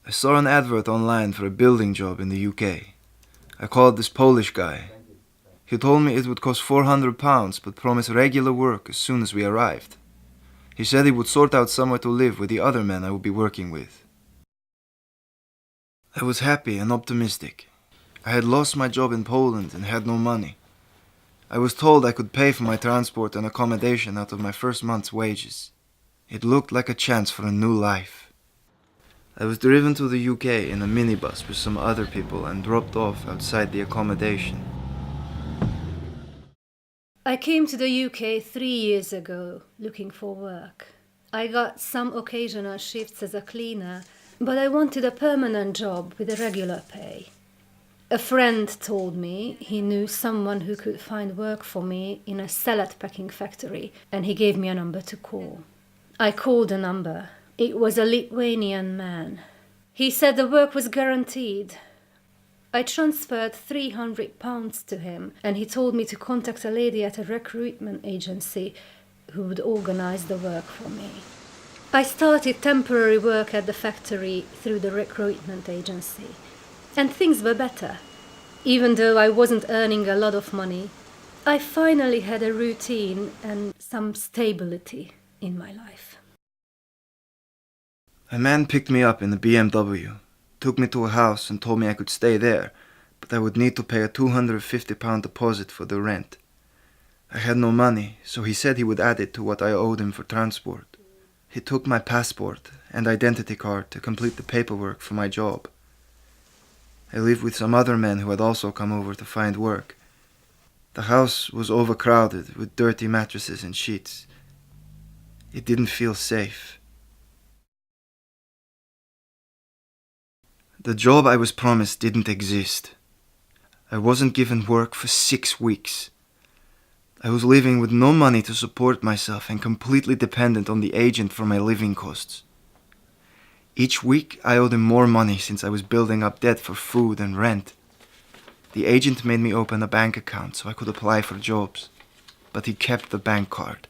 I saw an advert online for a building job in the UK. I called this Polish guy. He told me it would cost £400 but promised regular work as soon as we arrived. He said he would sort out somewhere to live with the other men I would be working with. I was happy and optimistic. I had lost my job in Poland and had no money. I was told I could pay for my transport and accommodation out of my first month's wages. It looked like a chance for a new life. I was driven to the UK in a minibus with some other people and dropped off outside the accommodation. I came to the UK 3 years ago looking for work. I got some occasional shifts as a cleaner, but I wanted a permanent job with a regular pay. A friend told me he knew someone who could find work for me in a salad packing factory, and he gave me a number to call. I called the number. It was a Lithuanian man. He said the work was guaranteed. I transferred £300 to him, and he told me to contact a lady at a recruitment agency who would organize the work for me. I started temporary work at the factory through the recruitment agency, and things were better. Even though I wasn't earning a lot of money, I finally had a routine and some stability in my life. A man picked me up in a BMW, took me to a house and told me I could stay there, but I would need to pay a £250 deposit for the rent. I had no money, so he said he would add it to what I owed him for transport. He took my passport and identity card to complete the paperwork for my job. I lived with some other men who had also come over to find work. The house was overcrowded with dirty mattresses and sheets. It didn't feel safe. The job I was promised didn't exist. I wasn't given work for 6 weeks. I was living with no money to support myself and completely dependent on the agent for my living costs. Each week I owed him more money since I was building up debt for food and rent. The agent made me open a bank account so I could apply for jobs, but he kept the bank card.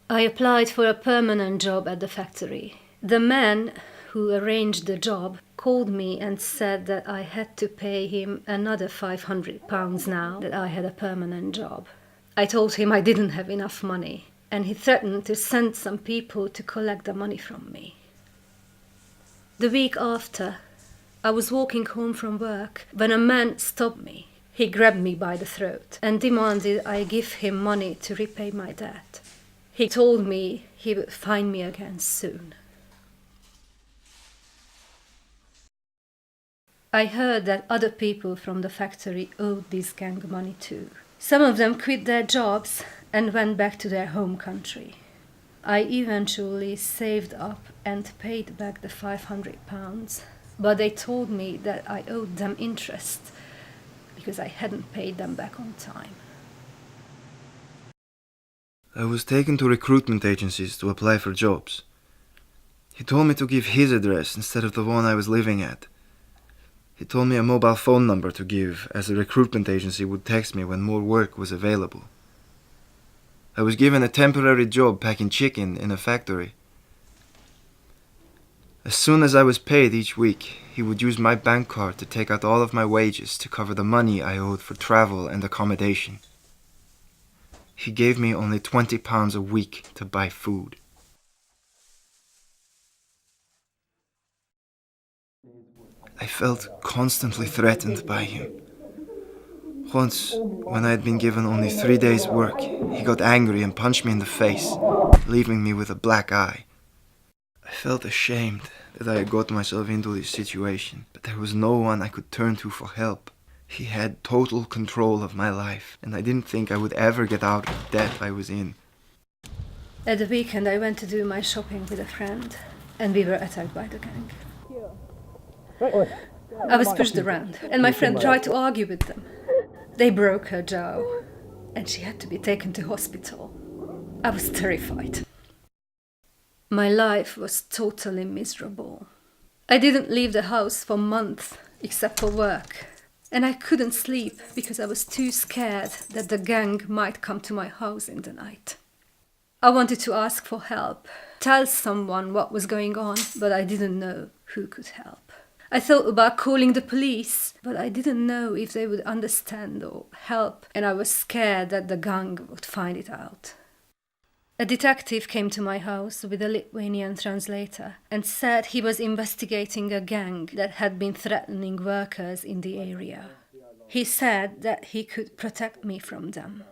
I applied for a permanent job at the factory. The man who arranged the job called me and said that I had to pay him another £500 now that I had a permanent job. I told him I didn't have enough money, and he threatened to send some people to collect the money from me. The week after, I was walking home from work when a man stopped me. He grabbed me by the throat and demanded I give him money to repay my debt. He told me he would find me again soon. I heard that other people from the factory owed this gang money too. Some of them quit their jobs and went back to their home country. I eventually saved up and paid back the £500, but they told me that I owed them interest because I hadn't paid them back on time. I was taken to recruitment agencies to apply for jobs. He told me to give his address instead of the one I was living at. He told me a mobile phone number to give, as the recruitment agency would text me when more work was available. I was given a temporary job packing chicken in a factory. As soon as I was paid each week, he would use my bank card to take out all of my wages to cover the money I owed for travel and accommodation. He gave me only £20 a week to buy food. I felt constantly threatened by him. Once, when I had been given only 3 days' work, he got angry and punched me in the face, leaving me with a black eye. I felt ashamed that I had got myself into this situation, but there was no one I could turn to for help. He had total control of my life, and I didn't think I would ever get out of the debt I was in. At the weekend I went to do my shopping with a friend, and we were attacked by the gang. I was pushed around, and my friend tried to argue with them. They broke her jaw, and she had to be taken to hospital. I was terrified. My life was totally miserable. I didn't leave the house for months, except for work. And I couldn't sleep because I was too scared that the gang might come to my house in the night. I wanted to ask for help, tell someone what was going on, but I didn't know who could help. I thought about calling the police, but I didn't know if they would understand or help, and I was scared that the gang would find it out. A detective came to my house with a Lithuanian translator and said he was investigating a gang that had been threatening workers in the area. He said that he could protect me from them.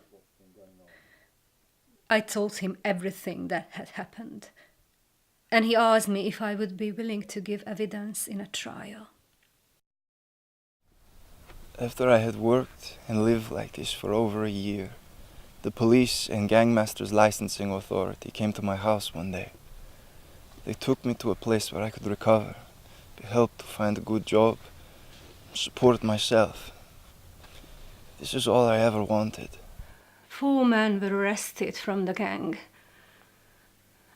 I told him everything that had happened, and he asked me if I would be willing to give evidence in a trial. After I had worked and lived like this for over a year, the police and Gangmasters Licensing Authority came to my house one day. They took me to a place where I could recover, be helped to find a good job, support myself. This is all I ever wanted. 4 men were arrested from the gang.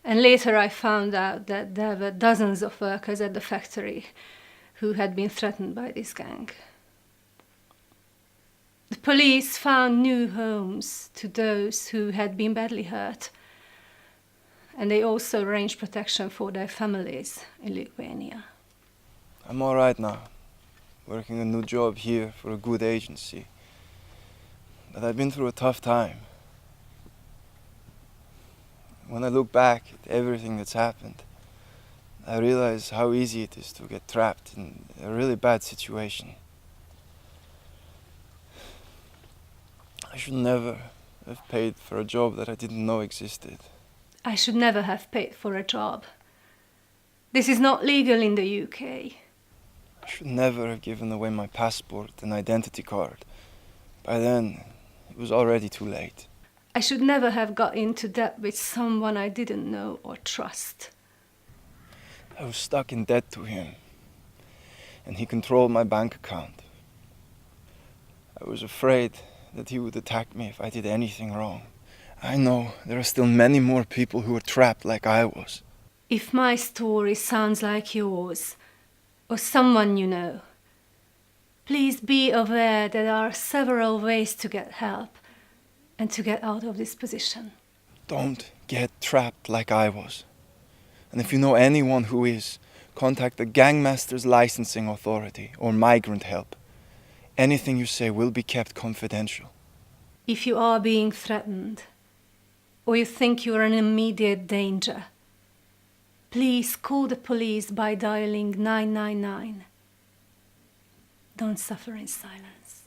And later I found out that there were dozens of workers at the factory who had been threatened by this gang. The police found new homes to those who had been badly hurt, and they also arranged protection for their families in Lithuania. I'm all right now, working a new job here for a good agency. But I've been through a tough time. When I look back at everything that's happened, I realize how easy it is to get trapped in a really bad situation. I should never have paid for a job that I didn't know existed. I should never have paid for a job. This is not legal in the UK. I should never have given away my passport and identity card. By then, it was already too late. I should never have got into debt with someone I didn't know or trust. I was stuck in debt to him, and he controlled my bank account. I was afraid that he would attack me if I did anything wrong. I know there are still many more people who are trapped like I was. If my story sounds like yours, or someone you know, please be aware there are several ways to get help and to get out of this position. Don't get trapped like I was. And if you know anyone who is, contact the Gangmasters Licensing Authority or Migrant Help. Anything you say will be kept confidential. If you are being threatened, or you think you are in immediate danger, please call the police by dialing 999. Don't suffer in silence.